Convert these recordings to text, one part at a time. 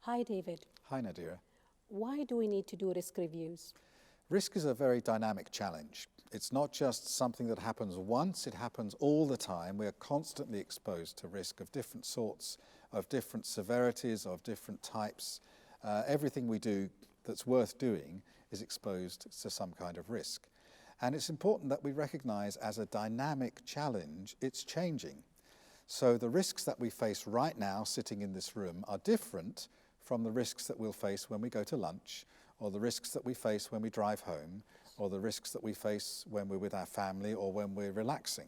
Hi, David. Hi, Nadira. Why do we need to do risk reviews? Risk is a very dynamic challenge. It's not just something that happens once, it happens all the time. We are constantly exposed to risk of different sorts, of different severities, of different types. Everything we do that's worth doing is exposed to some kind of risk. And it's important that we recognize as a dynamic challenge, it's changing. So the risks that we face right now sitting in this room are different from the risks that we'll face when we go to lunch, or the risks that we face when we drive home, or the risks that we face when we're with our family or when we're relaxing.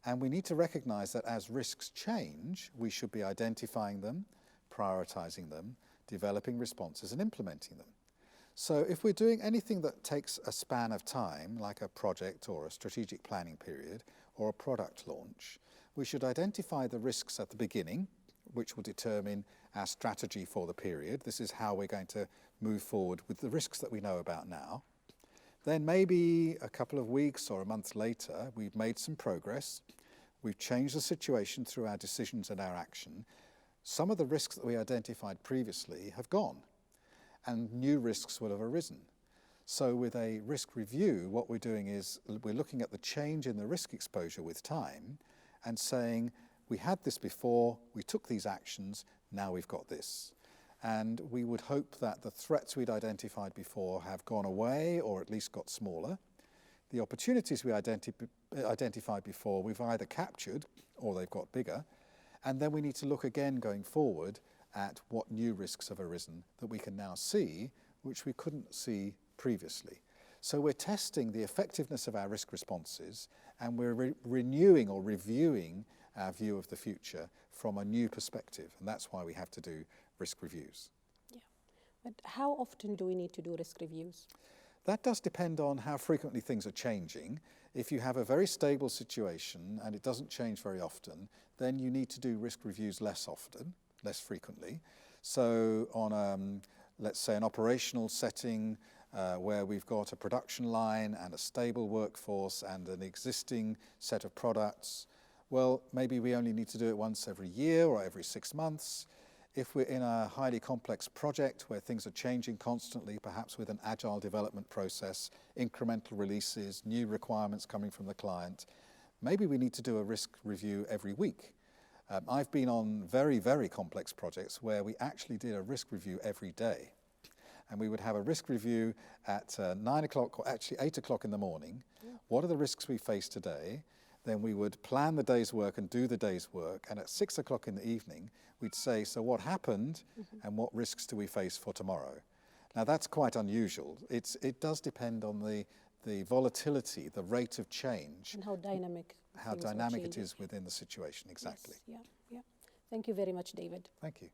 And we need to recognize that as risks change, we should be identifying them, prioritizing them, developing responses and implementing them. So if we're doing anything that takes a span of time, like a project or a strategic planning period or a product launch, we should identify the risks at the beginning, which will determine our strategy for the period. This is how we're going to move forward with the risks that we know about now. Then maybe a couple of weeks or a month later, we've made some progress. We've changed the situation through our decisions and our action. Some of the risks that we identified previously have gone, and new risks will have arisen. So with a risk review, what we're doing is we're looking at the change in the risk exposure with time and saying, we had this before, we took these actions, now we've got this. And we would hope that the threats we'd identified before have gone away or at least got smaller. The opportunities we identified before we've either captured or they've got bigger. And then we need to look again going forward at what new risks have arisen that we can now see, which we couldn't see previously. So we're testing the effectiveness of our risk responses, and we're renewing or reviewing our view of the future from a new perspective, and that's why we have to do risk reviews. Yeah, but how often do we need to do risk reviews? That does depend on how frequently things are changing. If you have a very stable situation and it doesn't change very often, then you need to do risk reviews less often, less frequently. So on, let's say, an operational setting where we've got a production line and a stable workforce and an existing set of products, well, maybe we only need to do it once every year or every 6 months. If we're in a highly complex project where things are changing constantly, perhaps with an agile development process, incremental releases, new requirements coming from the client, maybe we need to do a risk review every week. I've been on very, very complex projects where we actually did a risk review every day. And we would have a risk review at 9 o'clock, or actually 8 o'clock in the morning. Yeah. What are the risks we face today? Then we would plan the day's work and do the day's work. And at 6 o'clock in the evening, we'd say, so what happened and what risks do we face for tomorrow? Now that's quite unusual. It does depend on the volatility, the rate of change. And how dynamic it is within the situation, exactly. Yes, yeah. Thank you very much, David. Thank you.